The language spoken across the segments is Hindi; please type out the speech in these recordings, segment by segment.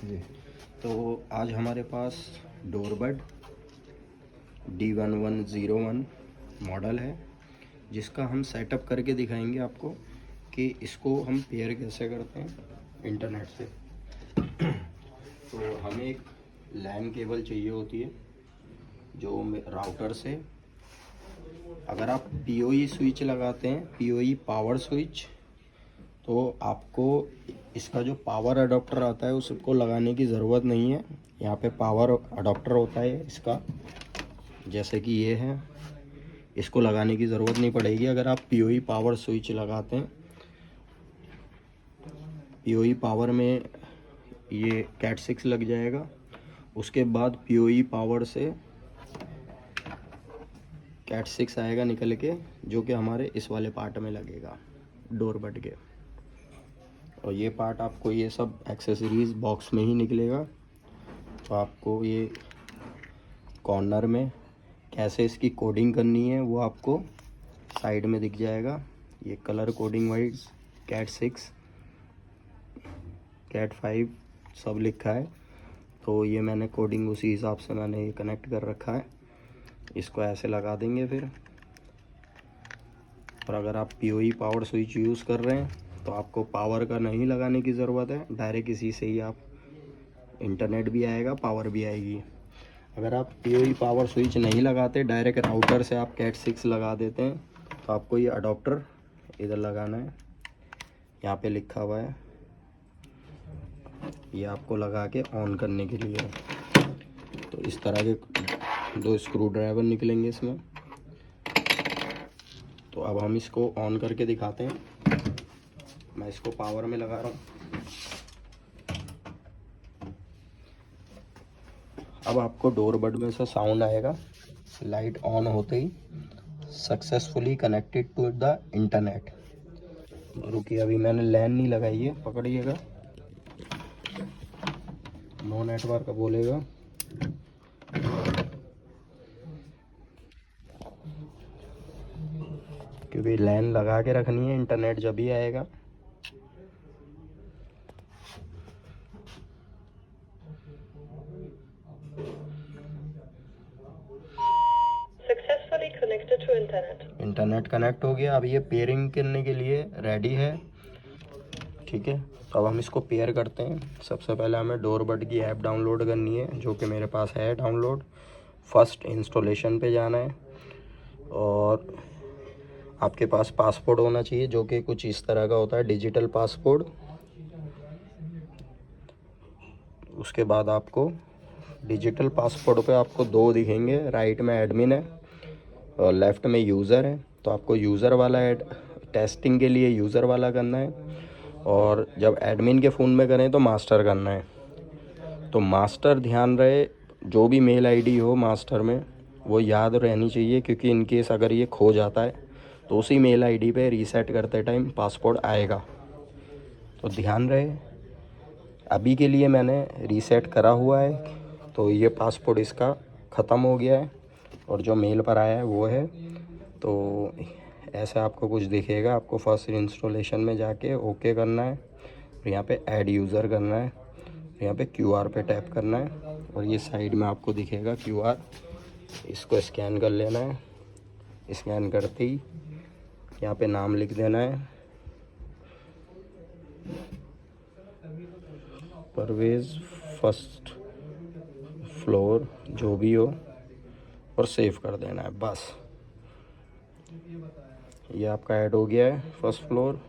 जी। तो आज हमारे पास डोरबड D1101 मॉडल है, जिसका हम सेटअप करके दिखाएंगे आपको कि इसको हम पेयर कैसे करते हैं इंटरनेट से। तो हमें एक लैन केबल चाहिए होती है जो राउटर से, अगर आप PoE स्विच लगाते हैं, PoE पावर स्विच, तो आपको इसका जो पावर अडॉप्टर आता है उसको लगाने की ज़रूरत नहीं है। यहाँ पे पावर अडॉप्टर होता है इसका, जैसे कि ये है, इसको लगाने की ज़रूरत नहीं पड़ेगी अगर आप PoE पावर स्विच लगाते हैं। PoE पावर में ये कैट 6 लग जाएगा, उसके बाद PoE पावर से कैट 6 आएगा निकल के, जो कि हमारे इस वाले पार्ट में लगेगा डोरबड के। और ये पार्ट आपको ये सब एक्सेसरीज़ बॉक्स में ही निकलेगा। तो आपको ये कॉर्नर में कैसे इसकी कोडिंग करनी है वो आपको साइड में दिख जाएगा। ये colour coding wise cat 6, cat 5 सब लिखा है। तो ये मैंने कोडिंग उसी हिसाब से मैंने ये कनेक्ट कर रखा है। इसको ऐसे लगा देंगे फिर। और अगर आप PoE पावर स्विच यूज़ कर रहे हैं तो आपको पावर का नहीं लगाने की ज़रूरत है, डायरेक्ट इसी से ही आप इंटरनेट भी आएगा, पावर भी आएगी। अगर आप PoE पावर स्विच नहीं लगाते, डायरेक्ट राउटर से आप कैट 6 लगा देते हैं, तो आपको ये अडॉप्टर इधर लगाना है। यहाँ पे लिखा हुआ है, ये आपको लगा के ऑन करने के लिए है। तो इस तरह के 2 स्क्रू ड्राइवर निकलेंगे इसमें। तो अब हम इसको ऑन करके दिखाते हैं। मैं इसको पावर में लगा रहा हूँ। अब आपको डोरबड में से साउंड आएगा, लाइट ऑन होते ही, successfully connected to the internet. रुकिए, अभी मैंने लैन नहीं लगाई है, पकड़िएगा। नो नेटवर्क बोलेगा। क्योंकि लैन लगा के रखनी है, इंटरनेट जब ही आएगा। Successfully connected to internet connect हो गया। अब ये पेयरिंग करने के लिए रेडी है। ठीक है, तो अब हम इसको पेयर करते हैं। सबसे पहले हमें डोरबड की ऐप डाउनलोड करनी है, जो कि मेरे पास है डाउनलोड। फर्स्ट इंस्टॉलेशन पे जाना है और आपके पास पासपोर्ट होना चाहिए, जो कि कुछ इस तरह का होता है, डिजिटल पासपोर्ट। उसके बाद आपको डिजिटल पासपोर्ट पे आपको 2 दिखेंगे, राइट में एडमिन है और लेफ़्ट में यूज़र है। तो आपको यूज़र वाला टेस्टिंग के लिए यूज़र वाला करना है, और जब एडमिन के फ़ोन में करें तो मास्टर करना है। तो मास्टर ध्यान रहे, जो भी मेल आईडी हो मास्टर में वो याद रहनी चाहिए, क्योंकि इन केस अगर ये खो जाता है तो उसी मेल आईडी पे रीसेट करते टाइम पासपोर्ट आएगा। तो ध्यान रहे, अभी के लिए मैंने रीसेट करा हुआ है, तो ये पासपोर्ट इसका ख़त्म हो गया है और जो मेल पर आया है वो है। तो ऐसा आपको कुछ दिखेगा। आपको फर्स्ट इंस्टॉलेशन में जाके ओके करना है, और यहाँ पे ऐड यूज़र करना है, यहाँ पे QR पे टैप करना है, और ये साइड में आपको दिखेगा QR। इसको स्कैन कर लेना है। स्कैन करते ही यहाँ पे नाम लिख देना है, परवेज़ फर्स्ट फ्लोर, जो भी हो, और सेव कर देना है बस। ये आपका ऐड हो गया है फर्स्ट फ्लोर।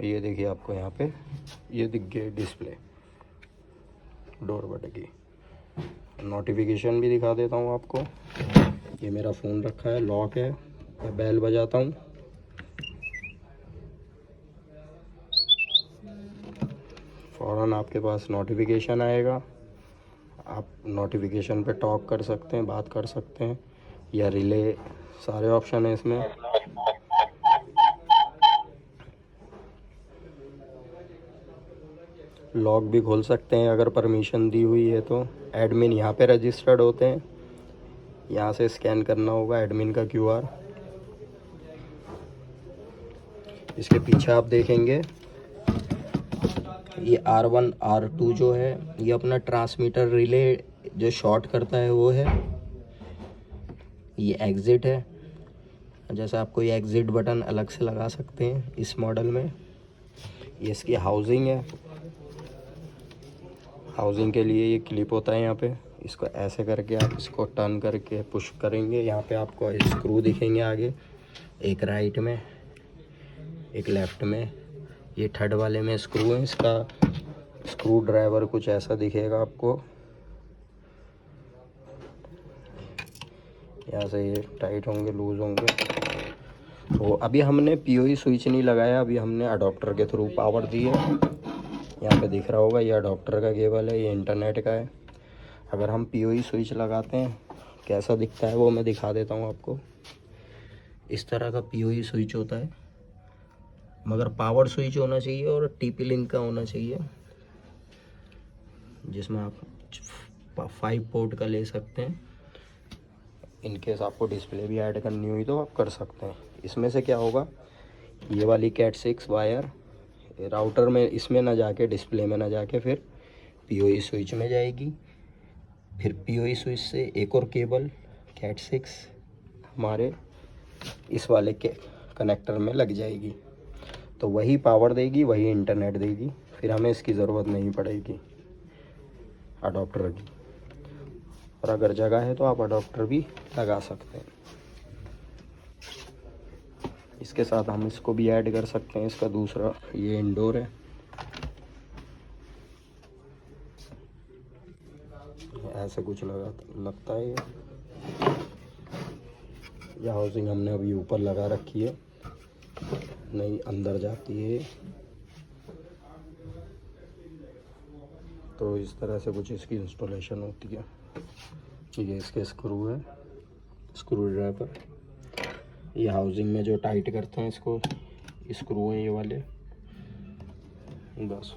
ये देखिए, आपको यहाँ पे ये दिख गया डिस्प्ले डोरबड की। नोटिफिकेशन भी दिखा देता हूँ आपको। ये मेरा फ़ोन रखा है, लॉक है। मैं बेल बजाता हूँ, फ़ौरन आपके पास नोटिफिकेशन आएगा। आप नोटिफिकेशन पे टॉक कर सकते हैं, बात कर सकते हैं, या रिले, सारे ऑप्शन है इसमें। लॉक भी खोल सकते हैं अगर परमिशन दी हुई है तो। एडमिन यहाँ पे रजिस्टर्ड होते हैं, यहाँ से स्कैन करना होगा एडमिन का QR। इसके पीछे आप देखेंगे ये R1 R2 जो है ये अपना ट्रांसमीटर रिले जो शॉर्ट करता है वो है। ये एग्ज़िट है, जैसे आपको ये एग्ज़िट बटन अलग से लगा सकते हैं इस मॉडल में। ये इसकी हाउसिंग है, हाउसिंग के लिए ये क्लिप होता है यहाँ पे। इसको ऐसे करके आप इसको टर्न करके पुश करेंगे, यहाँ पे आपको स्क्रू दिखेंगे आगे, एक राइट में एक लेफ़्ट में। ये थर्ड वाले में स्क्रू है, इसका स्क्रू ड्राइवर कुछ ऐसा दिखेगा आपको। यहाँ से ये टाइट होंगे, लूज़ होंगे। तो अभी हमने पीओई स्विच नहीं लगाया, अभी हमने अडॉप्टर के थ्रू पावर दी है। यहाँ पे दिख रहा होगा ये अडॉप्टर का केबल है, ये इंटरनेट का है। अगर हम पीओई स्विच लगाते हैं कैसा दिखता है वो मैं दिखा देता हूँ आपको। इस तरह का पीओई स्विच होता है, मगर पावर स्विच होना चाहिए और टीपी लिंक का होना चाहिए, जिसमें आप 5 पोर्ट का ले सकते हैं। इनकेस आपको डिस्प्ले भी ऐड करनी हुई तो आप कर सकते हैं। इसमें से क्या होगा, ये वाली कैट 6 वायर राउटर में इसमें ना जाके, डिस्प्ले में ना जाके फिर पीओई स्विच में जाएगी। फिर पीओई स्विच से एक और केबल कैट 6 हमारे इस वाले के कनेक्टर में लग जाएगी, तो वही पावर देगी, वही इंटरनेट देगी। फिर हमें इसकी ज़रूरत नहीं पड़ेगी अडॉप्टर की। और अगर जगह है तो आप अडॉप्टर भी लगा सकते हैं। इसके साथ हम इसको भी ऐड कर सकते हैं, इसका दूसरा ये इंडोर है। ऐसे कुछ लगता है ये हाउसिंग हमने अभी ऊपर लगा रखी है, नहीं अंदर जाती है। तो इस तरह से कुछ इसकी इंस्टॉलेशन होती है। ये इसके स्क्रू है, स्क्रू ड्राइवर। ये हाउसिंग में जो टाइट करते हैं इसको स्क्रू हैं ये वाले, बस।